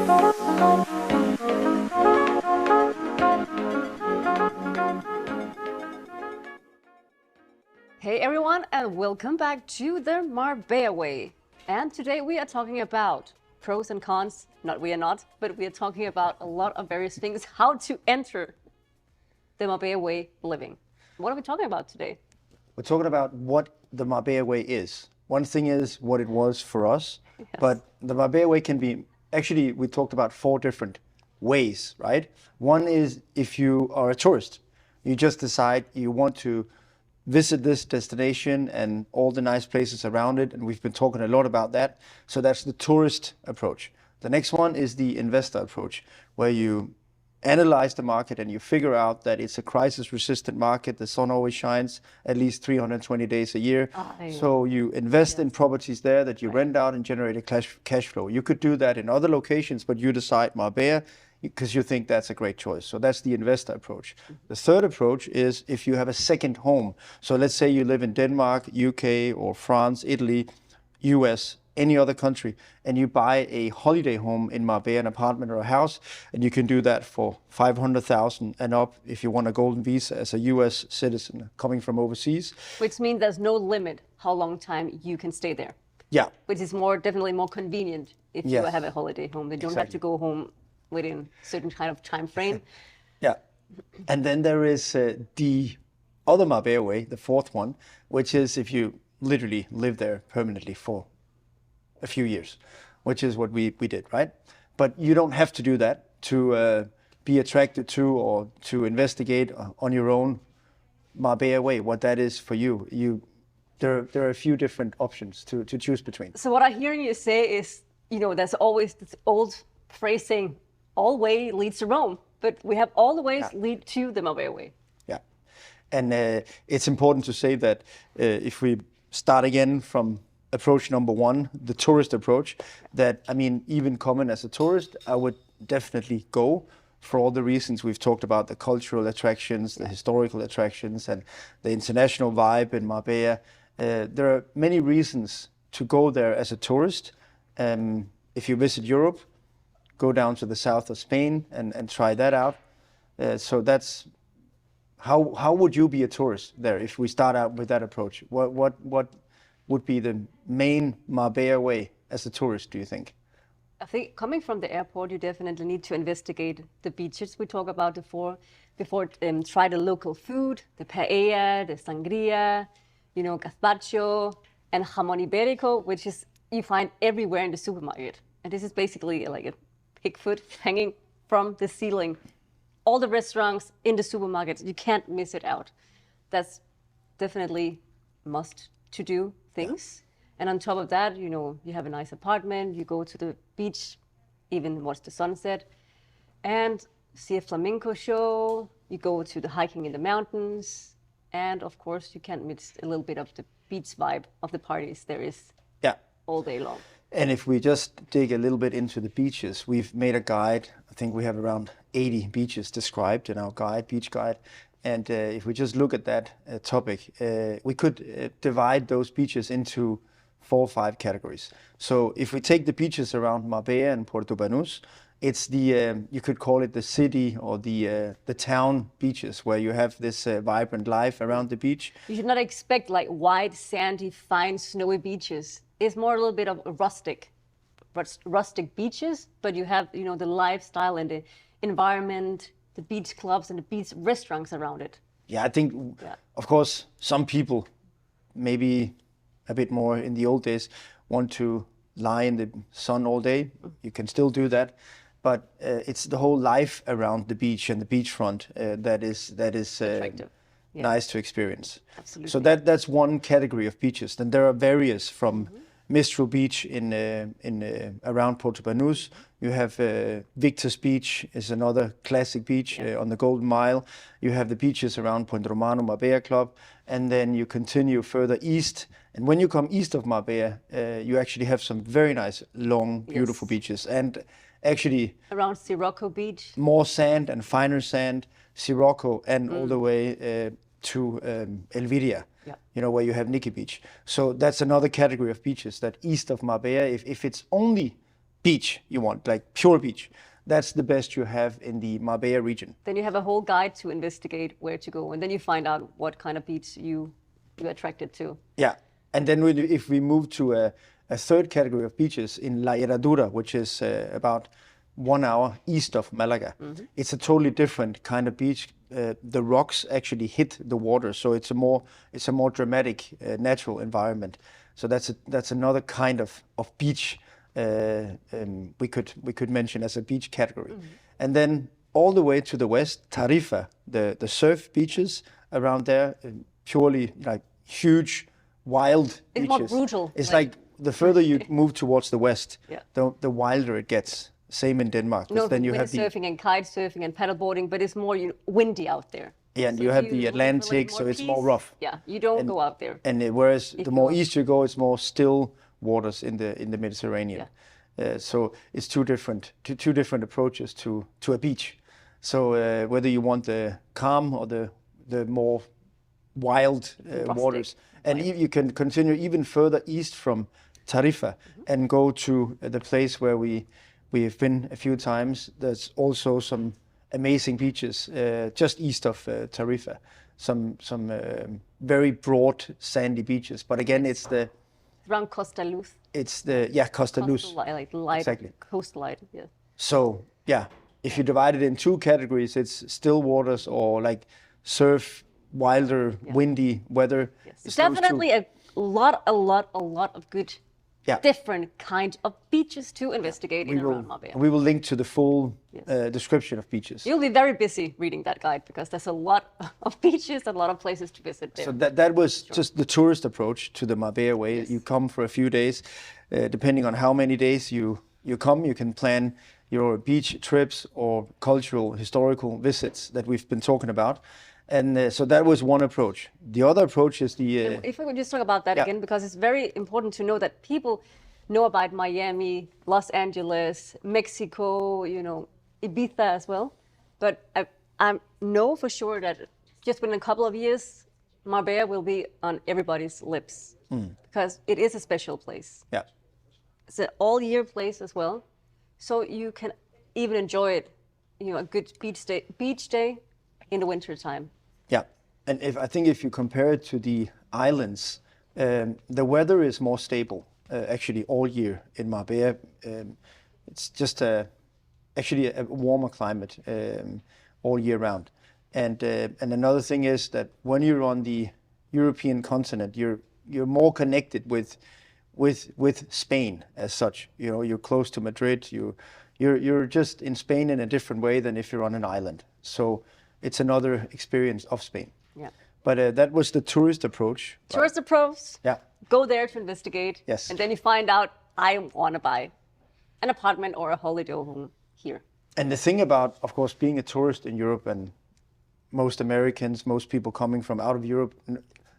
Hey everyone, and welcome back to the Marbella Way. And today we are talking about pros and cons. Not we are not, but we are talking about a lot of various things, how to enter the Marbella Way living. What are we talking about today? We're talking about what the Marbella Way is. One thing is what it was for us, but the Marbella Way can be, actually we talked about 4 different ways, right? One is if you are a tourist, you just decide you want to visit this destination and all the nice places around it, and we've been talking a lot about that. So that's the tourist approach. The next one is the investor approach, where you analyze the market and you figure out that it's a crisis-resistant market. The sun always shines at least 320 days a year. So you invest in properties there that you rent out and generate a cash flow. You could do that in other locations, but you decide Marbella because you think that's a great choice. So that's the investor approach. The third approach is if you have a second home. So let's say you live in Denmark, UK, or France, Italy, US, any other country, and you buy a holiday home in Marbella, an apartment or a house, and you can do that for 500,000 and up if you want a golden visa as a US citizen coming from overseas. Which means there's no limit how long time you can stay there. Yeah. Which is definitely more convenient if you have a holiday home. They don't have to go home within a certain kind of time frame. Yeah. And then there is the other Marbella Way, the fourth one, which is if you literally live there permanently for a few years, which is what we did, right? But you don't have to do that to be attracted to or to investigate on your own Marbella Way, what that is for you. There are a few different options to choose between. So what I'm hearing you say is, there's always this old phrase saying, all way leads to Rome, but we have all the ways lead to the Marbella Way. Yeah, and it's important to say that if we start again from approach number 1, the tourist approach, that, I mean, even coming as a tourist, I would definitely go for all the reasons we've talked about, the cultural attractions, the historical attractions, and the international vibe in Marbella. There are many reasons to go there as a tourist. If you visit Europe, go down to the south of Spain and try that out. So that's how would you be a tourist there if we start out with that approach? What would be the main Marbella Way as a tourist, do you think? I think coming from the airport, you definitely need to investigate the beaches we talked about before try the local food, the paella, the sangria, gazpacho, and jamón ibérico, which is you find everywhere in the supermarket. And this is basically like a pig foot hanging from the ceiling. All the restaurants in the supermarkets, you can't miss it out. That's definitely must to do things. And on top of that, you have a nice apartment, you go to the beach, even watch the sunset, and see a flamenco show, you go to the hiking in the mountains, and of course you can't miss a little bit of the beach vibe of the parties there is all day long. And if we just dig a little bit into the beaches, we've made a guide. I think we have around 80 beaches described in our beach guide. And if we just look at that topic, we could divide those beaches into 4 or 5 categories. So if we take the beaches around Marbella and Puerto Banús, it's the, you could call it the city or the town beaches where you have this vibrant life around the beach. You should not expect like wide, sandy, fine, snowy beaches. It's more a little bit of rustic beaches, but you have, the lifestyle and the environment, the beach clubs and the beach restaurants around it. Yeah, I think, of course, some people, maybe a bit more in the old days, want to lie in the sun all day. You can still do that, but it's the whole life around the beach and the beachfront that is attractive. Nice to experience. Absolutely. So that's one category of beaches. Then there are various from Mistral Beach in around Puerto Banús. You have Victor's Beach is another classic beach on the Golden Mile. You have the beaches around Puente Romano, Marbella Club, and then you continue further east. And when you come east of Marbella, you actually have some very nice, long, beautiful beaches. And actually around Sirocco Beach, more sand and finer sand, Sirocco, and all the way to Elviria. Where you have Nikki Beach. So that's another category of beaches that east of Marbella, if it's only beach you want, like pure beach, that's the best you have in the Marbella region. Then you have a whole guide to investigate where to go, and then you find out what kind of beach you're attracted to. Yeah, and then if we move to a third category of beaches in La Herradura, which is about 1 hour east of Malaga, it's a totally different kind of beach. The rocks actually hit the water, so it's a more dramatic natural environment. So that's another kind of beach we could mention as a beach category. And then all the way to the west, Tarifa, the surf beaches around there, purely like huge, wild It's beaches. more brutal. It's like the further you move towards the west, Yeah. the wilder it gets. Same in Denmark. No, Then you have the surfing and kite surfing and paddleboarding, but it's more windy out there. yeah, and So you if have you're the looking for a little Atlantic, more so it's more peace, rough. Yeah, you don't go out there. And whereas the you more want- east you go, it's more still waters in the Mediterranean. So it's two different approaches to a beach. So whether you want the calm or the more wild waters, and you can continue even further east from Tarifa and go to the place where we have been a few times. There's also some amazing beaches just east of Tarifa. Some very broad sandy beaches, but again, it's Around Costa Luz. Costa Luz. Coastal like light, Exactly. coast light, yeah. So yeah, if you divide it in two categories, it's still waters or like surf, wilder, windy weather. Yes. It's those two. Definitely a lot of good, Yeah. different kind of beaches to investigate in and around Marbella. We will link to the full description of beaches. You'll be very busy reading that guide because there's a lot of beaches and a lot of places to visit there. So that was just the tourist approach to the Marbella Way. Yes. You come for a few days, depending on how many days you come. You can plan your beach trips or cultural, historical visits that we've been talking about. And so that was one approach. The other approach is the If we could just talk about that Yeah. again, because it's very important to know that people know about Miami, Los Angeles, Mexico, Ibiza as well. But I know for sure that just within a couple of years, Marbella will be on everybody's lips because it is a special place. yeah. It's an all-year place as well, so you can even enjoy it. A good beach day in the winter time. Yeah, and I think if you compare it to the islands, the weather is more stable actually all year in Marbella. It's just actually a warmer climate all year round. And another thing is that when you're on the European continent, you're more connected with Spain as such. You're close to Madrid. You're just in Spain in a different way than if you're on an island. So it's another experience of Spain. Yeah. But that was the tourist approach. Tourist approach. Yeah. Go there to investigate. Yes. And then you find out I want to buy an apartment or a holiday home here. And the thing about, of course, being a tourist in Europe, and most Americans, most people coming from out of Europe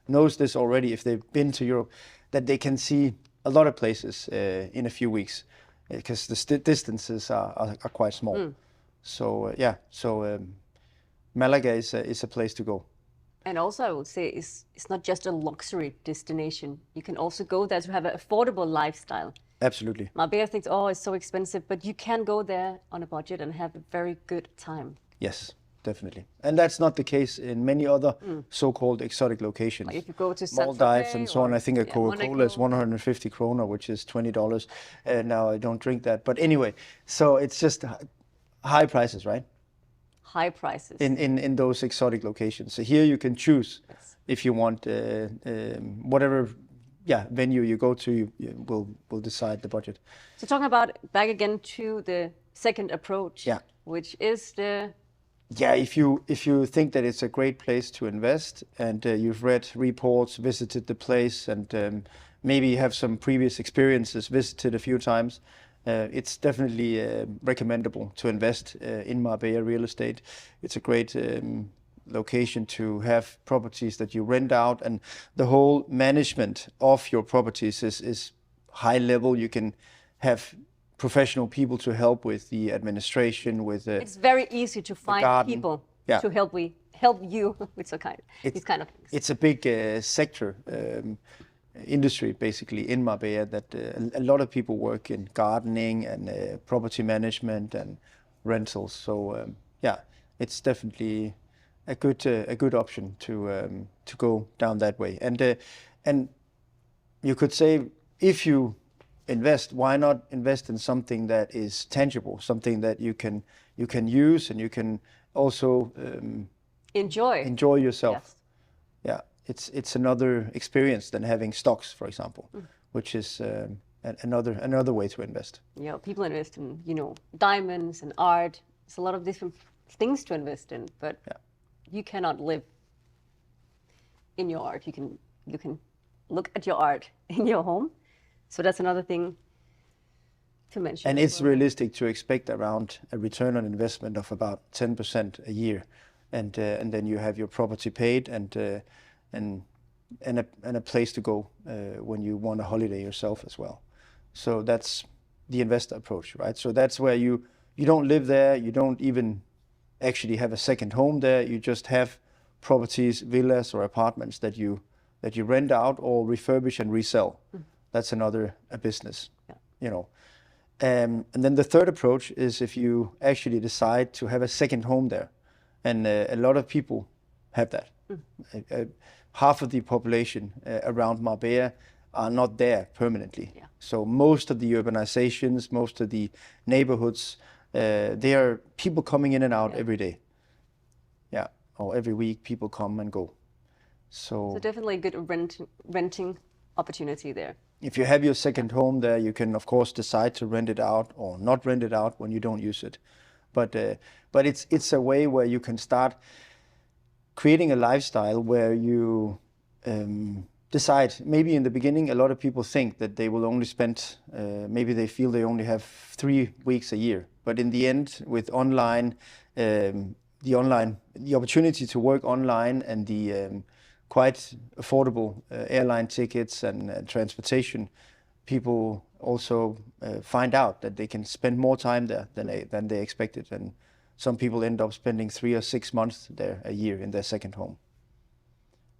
knows this already if they've been to Europe, that they can see a lot of places in a few weeks because the distances are quite small. So Malaga is a place to go. And also, I would say it's not just a luxury destination. You can also go there to have an affordable lifestyle. Absolutely. Marbella thinks, oh, it's so expensive, but you can go there on a budget and have a very good time. Yes, definitely. And that's not the case in many other so-called exotic locations. Like if you go to San Maldives and so on. or- I think a yeah, Coca-Cola is Monaco. 150 kroner, which is $20. Now I don't drink that. But anyway, so it's just high prices, right? High prices. In those exotic locations. So here you can choose if you want whatever venue you go to, you will decide the budget. So talking about back again to the second approach, Yeah. which is the Yeah, if you think that it's a great place to invest and you've read reports, visited the place, and maybe have some previous experiences, visited a few times, it's definitely recommendable to invest in Marbella real estate. It's a great location to have properties that you rent out, and the whole management of your properties is high level. You can have professional people to help with the administration, with it's very easy to find garden. people Yeah. to help you with these kind of things. it's a big sector. industry basically in Marbella, that a lot of people work in gardening and property management and rentals. So yeah, it's definitely a good option to go down that way. And you could say, if you invest, why not invest in something that is tangible, something that you can use and you can also enjoy yourself. Yes. Yeah, it's another experience than having stocks, for example, which is another way to invest. Yeah, people invest in, diamonds and art. There's a lot of different things to invest in, but you cannot live in your art. You can look at your art in your home. So that's another thing to mention. And it's realistic to expect around a return on investment of about 10% a year, and then you have your property paid and a place to go when you want a holiday yourself as well. So that's the investor approach, right? So that's where you don't live there, you don't even actually have a second home there. You just have properties, villas or apartments that you rent out or refurbish and resell. That's another business, And then the third approach is if you actually decide to have a second home there, and a lot of people have that. Half of the population around Marbella are not there permanently. Yeah. So most of the urbanizations, most of the neighborhoods, there are people coming in and out every day. Yeah, or every week people come and go. So definitely a good renting opportunity there. If you have your second home there, you can of course decide to rent it out or not rent it out when you don't use it. But it's a way where you can start creating a lifestyle where you decide. Maybe in the beginning, a lot of people think that they will only spend. Maybe they feel they only have 3 weeks a year. But in the end, with online, the opportunity to work online and the quite affordable airline tickets and transportation, people also find out that they can spend more time there than they expected, and some people end up spending 3 or 6 months there a year in their second home.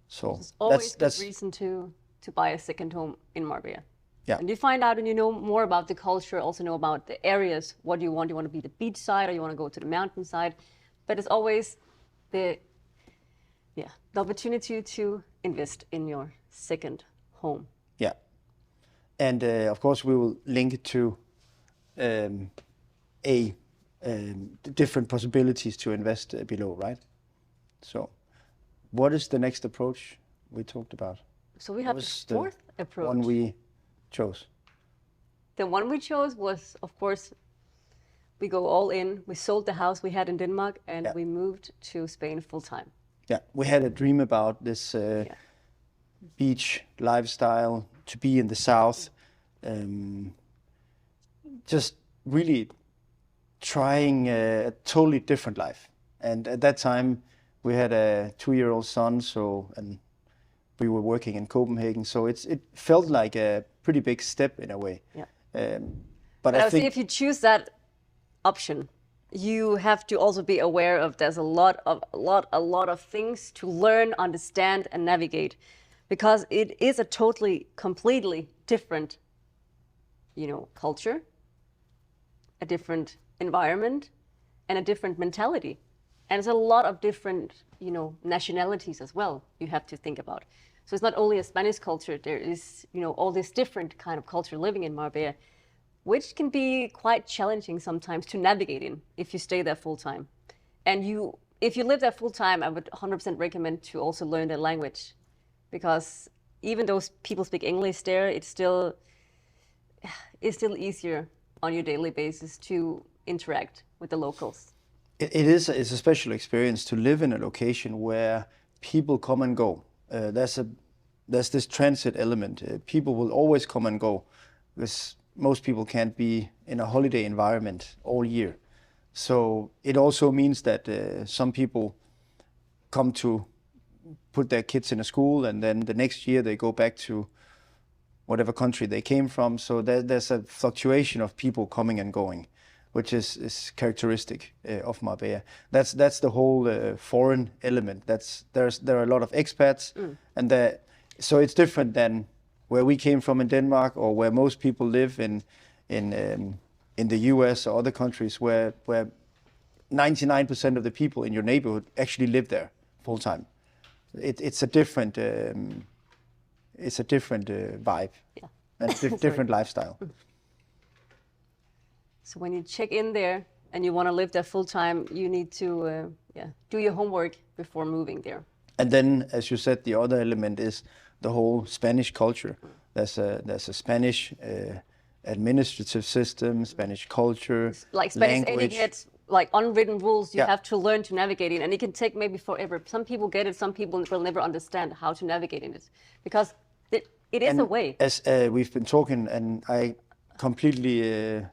So there's always a reason to buy a second home in Marbella. Yeah. And you find out and you know more about the culture, also know about the areas, what you want. You want to be the beach side or you want to go to the mountain side. But it's always the opportunity to invest in your second home. Yeah. And of course, we will link to different possibilities to invest below, right? So what is the next approach we talked about? So we have the fourth approach. One we chose. The one we chose was, of course, we go all in. We sold the house we had in Denmark and we moved to Spain full time. Yeah, we had a dream about this beach lifestyle, to be in the south, just really trying a totally different life. And at that time, we had a 2-year-old son, and we were working in Copenhagen, so it felt like a pretty big step in a way. Yeah. But I think think if you choose that option, you have to also be aware of there's a lot of things to learn, understand, and navigate, because it is a completely different, culture, a different environment, and a different mentality, and it's a lot of different, nationalities as well. You have to think about. So it's not only a Spanish culture. There is, all this different kind of culture living in Marbella, which can be quite challenging sometimes to navigate in if you stay there full time. And if you live there full time, I would 100% recommend to also learn the language, because even though people speak English there, it's still easier on your daily basis to interact with the locals. It's a special experience to live in a location where people come and go. There's this transit element. People will always come and go, because most people can't be in a holiday environment all year. So it also means that some people come to put their kids in a school, and then the next year they go back to whatever country they came from. So there's a fluctuation of people coming and going, which is characteristic of Marbella. That's the whole foreign element. There are a lot of expats, and so it's different than where we came from in Denmark, or where most people live in the US or other countries, where 99% of the people in your neighborhood actually live there full time. It's a different vibe, Yeah. and different lifestyle. So when you check in there and you want to live there full time, you need to do your homework before moving there. And then, as you said, the other element is the whole Spanish culture. There's a Spanish administrative system, Spanish culture, Like Spanish language. etiquette, like unwritten rules you Yeah. have to learn to navigate in, and it can take maybe forever. Some people get it, some people will never understand how to navigate in it, because it is a way. As we've been talking, and I completely,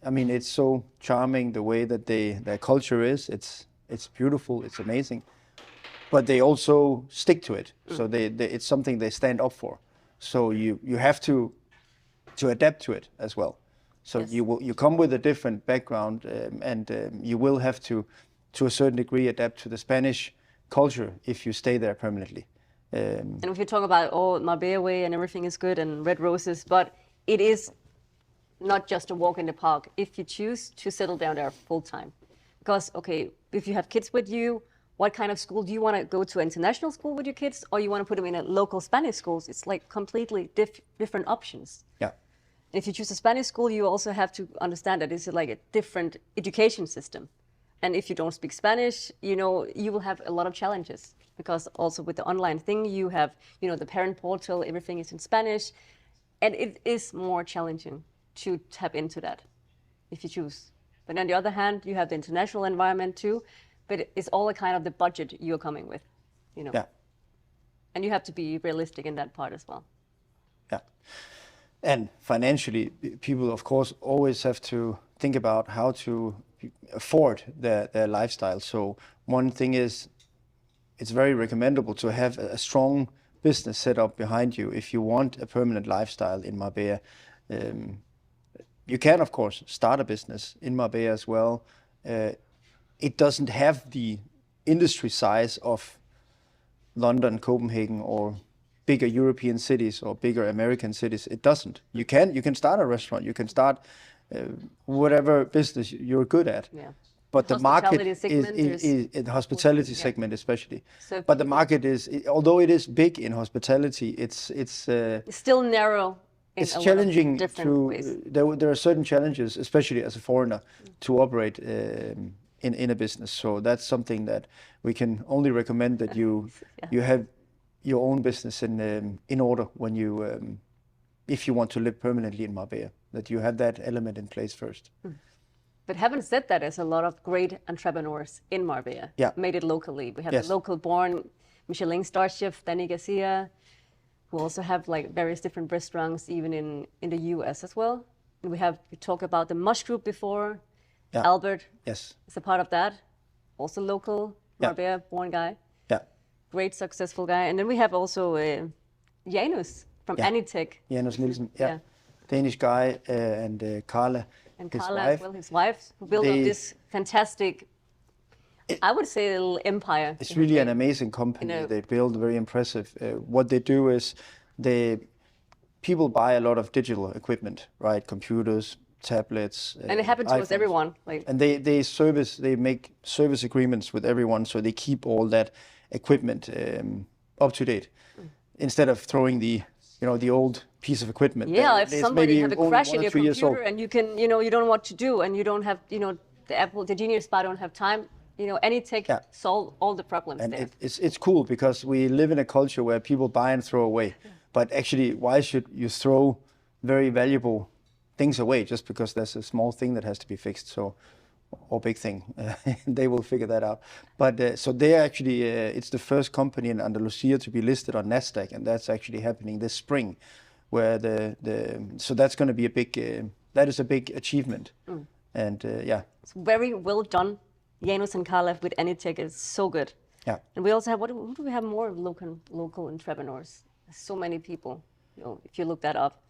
I mean, it's so charming the way that their culture is. It's beautiful, it's amazing, but they also stick to it. So it's something they stand up for. So you have to adapt to it as well. So Yes. you come with a different background, and you will have to a certain degree, adapt to the Spanish culture if you stay there permanently. And if you talk about Marbella Way and everything is good and red roses, but it is not just a walk in the park if you choose to settle down there full time. Because, okay, if you have kids with you, what kind of school do you want to go to? International school with your kids, or you want to put them in a local Spanish schools? It's like completely different options. Yeah. If you choose a Spanish school, you also have to understand that it's like a different education system. And if you don't speak Spanish, you will have a lot of challenges, because also with the online thing, you have, the parent portal, everything is in Spanish. And it is more challenging to tap into that if you choose. But on the other hand, you have the international environment too, but it's all a kind of the budget you're coming with, Yeah. And you have to be realistic in that part as well. Yeah. And financially, people, of course, always have to think about how to afford their lifestyle. So one thing is, it's very recommendable to have a strong business set up behind you if you want a permanent lifestyle in Marbella. You can, of course, start a business in Marbella as well. It doesn't have the industry size of London, Copenhagen, or bigger European cities or bigger American cities. It doesn't. You can start a restaurant. You can start whatever business you're good at. Yeah. But the market Hospitality segment is in the hospitality segment especially. So but the market is, although it is big in hospitality, it's still narrow. It's challenging different ways. There are certain challenges, especially as a foreigner, to operate in a business. So that's something that we can only recommend, that you have your own business in order when you if you want to live permanently in Marbella, that you have that element in place first. But having said that, there's a lot of great entrepreneurs in Marbella. Yeah. Made it locally. We have Yes. the local-born Michelin star chef Danny Garcia, who also have like various different restaurants, even in the US as well. And we talked about the Mush Group before. Yeah. Albert Yes. is a part of that. Also local, Marbella-born guy. Yeah. Great, successful guy. And then we have also Janus from Anytech. Janus Nielsen. Yeah. Danish guy, and Carla. And his Carla wife. as well, his wife, who built up this fantastic, I would say, a little empire. It's really an amazing company. They build very impressive. What they do is people buy a lot of digital equipment, right? Computers, tablets. And it happened towards iPhones. everyone. And they make service agreements with everyone, so they keep all that equipment up to date, instead of throwing the old piece of equipment. Yeah, that if is somebody maybe have a only crash 1 in or your 2 years old. computer and you can, you don't know what to do, and you don't have, the Genius Bar don't have time, Anytech solve all the problems And there. it's cool, because we live in a culture where people buy and throw away. But actually, why should you throw very valuable things away just because there's a small thing that has to be fixed? So, or big thing, they will figure that out. But so they actually, it's the first company in Andalusia to be listed on Nasdaq, and that's actually happening this spring, where so that's going to be that is a big achievement. And It's very well done. Janus and Carla with Anytech is so good. Yeah. And we also have, who do we have more local entrepreneurs? There's so many people, if you look that up.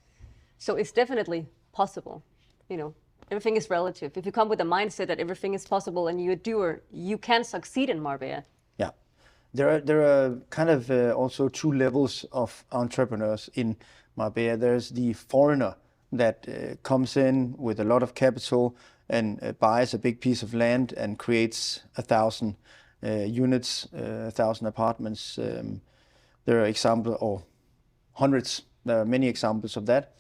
So it's definitely possible. Everything is relative. If you come with a mindset that everything is possible and you're a doer, you can succeed in Marbella. Yeah. There are kind of also two levels of entrepreneurs in Marbella. There's the foreigner that comes in with a lot of capital and buys a big piece of land and creates 1,000 units, 1,000 apartments. There are examples, or hundreds. There are many examples of that.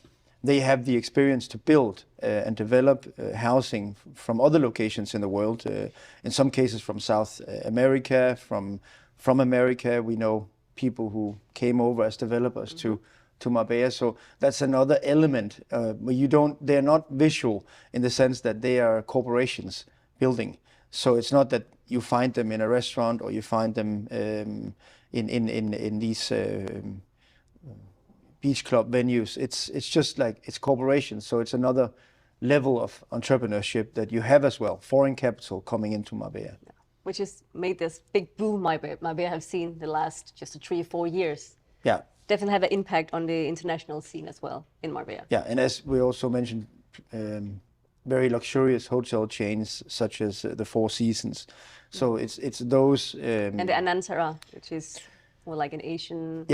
They have the experience to build and develop housing from other locations in the world. In some cases from South America, from America. We know people who came over as developers to Marbella. So that's another element where they're not visual in the sense that they are corporations building. So it's not that you find them in a restaurant or you find them in these beach club venues. It's just like it's corporations. So it's another level of entrepreneurship that you have as well. Foreign capital coming into Marbella. Yeah. Which has made this big boom Marbella have seen the last just 3 or 4 years. Yeah. Definitely have an impact on the international scene as well in Marbella. Yeah, and as we also mentioned, very luxurious hotel chains such as the Four Seasons. So it's those. And the Anantara, which is more like an Asian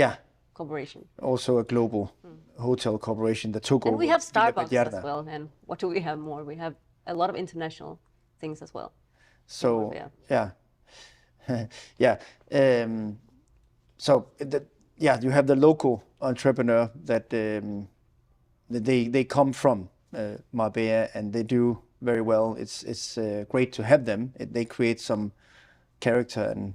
corporation. Also a global hotel corporation that took over. And we have Starbucks as well. And what do we have more? We have a lot of international things as well. So you have the local entrepreneur that they come from Marbella and they do very well. It's great to have them. They create some character and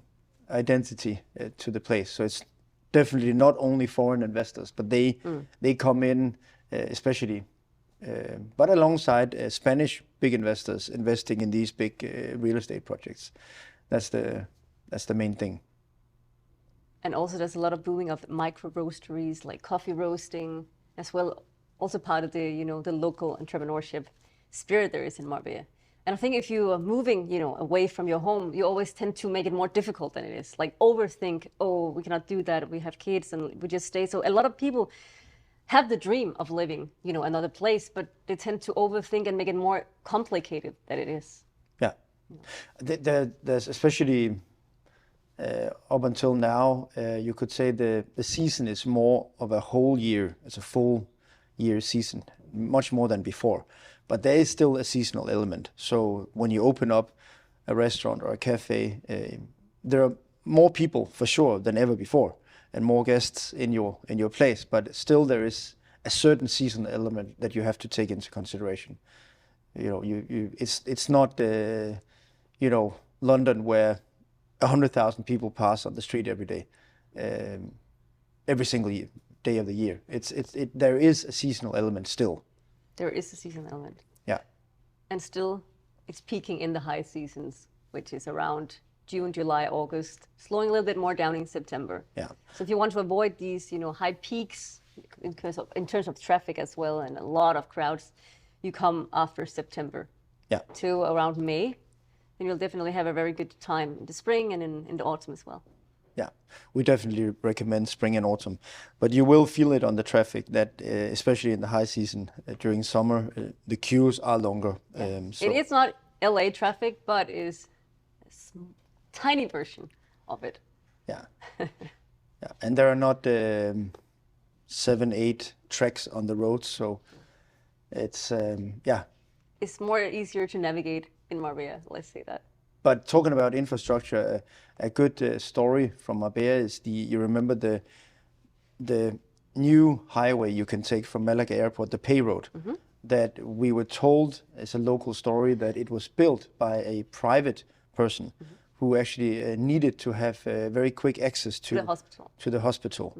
identity to the place. So it's definitely not only foreign investors, but they come in especially. But alongside Spanish big investors investing in these big real estate projects. That's the main thing. And also there's a lot of booming of micro roasteries, like coffee roasting as well. Also part of the, the local entrepreneurship spirit there is in Marbella. And I think if you are moving, away from your home, you always tend to make it more difficult than it is. Like overthink, oh, we cannot do that. We have kids and we just stay. So a lot of people have the dream of living, another place, but they tend to overthink and make it more complicated than it is. Yeah. There's especially up until now, you could say the season is more of a whole year. It's a full year season, much more than before. But there is still a seasonal element. So when you open up a restaurant or a cafe, there are more people for sure than ever before, and more guests in your place. But still, there is a certain seasonal element that you have to take into consideration. It's not London where 100,000 people pass on the street every day, every single day of the year. There is a seasonal element still. There is a seasonal element. Yeah. And still, it's peaking in the high seasons, which is around June, July, August, slowing a little bit more down in September. Yeah. So if you want to avoid these, high peaks in terms of traffic as well, and a lot of crowds, you come after September. Yeah. To around May, then you'll definitely have a very good time in the spring and in the autumn as well. Yeah, we definitely recommend spring and autumn, but you will feel it on the traffic that, especially in the high season during summer, the queues are longer. So. It is not LA traffic, but is a tiny version of it. Yeah, yeah, and there are not 7-8 tracks on the roads, so it's It's more easier to navigate in Marbella. Let's say that. But talking about infrastructure, a good story from Marbella is you remember the new highway you can take from Malaga Airport, the Pay Road, that we were told is a local story that it was built by a private person who actually needed to have very quick access to the hospital.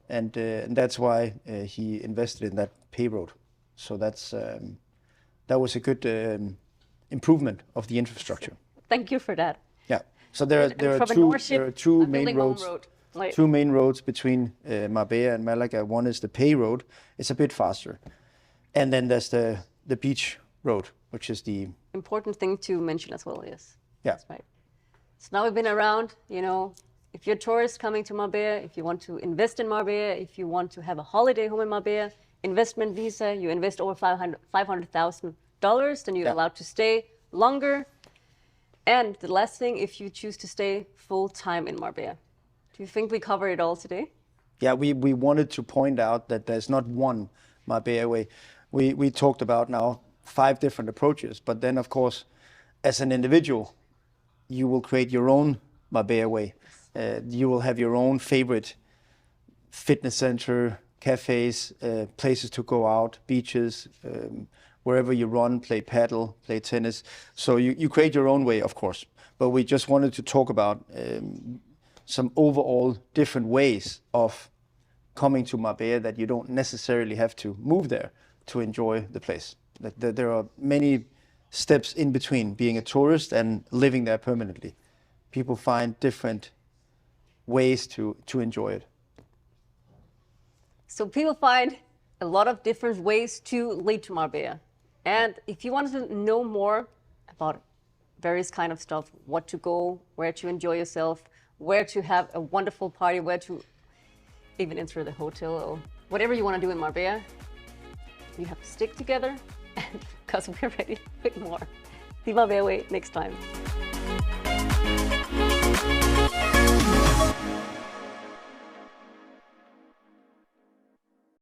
And that's why he invested in that Pay Road. So that was a good improvement of the infrastructure. Thank you for that. Yeah. So there are two main roads. Two main roads between Marbella and Malaga. One is the Pay Road. It's a bit faster, and then there's the Beach Road, which is the important thing to mention as well. Yes. Yeah. That's right. So now we've been around. If you're a tourist coming to Marbella, if you want to invest in Marbella, if you want to have a holiday home in Marbella, investment visa, you invest over $500,000, then you're allowed to stay longer. And the last thing, if you choose to stay full time in Marbella, Do you think we covered it all today? Yeah, we wanted to point out that there's not one Marbella way. We talked about now 5 different approaches, but then of course, as an individual, you will create your own Marbella way. You will have your own favorite fitness center, cafes, places to go out, beaches, wherever you run, play paddle, play tennis. So you create your own way, of course. But we just wanted to talk about some overall different ways of coming to Marbella, that you don't necessarily have to move there to enjoy the place. That there are many steps in between being a tourist and living there permanently. People find different ways to enjoy it. So people find a lot of different ways to live to Marbella. And if you want to know more about various kind of stuff, what to go, where to enjoy yourself, where to have a wonderful party, where to even enter the hotel, or whatever you want to do in Marbella, you have to stick together because we're ready with more. The Marbella Way next time.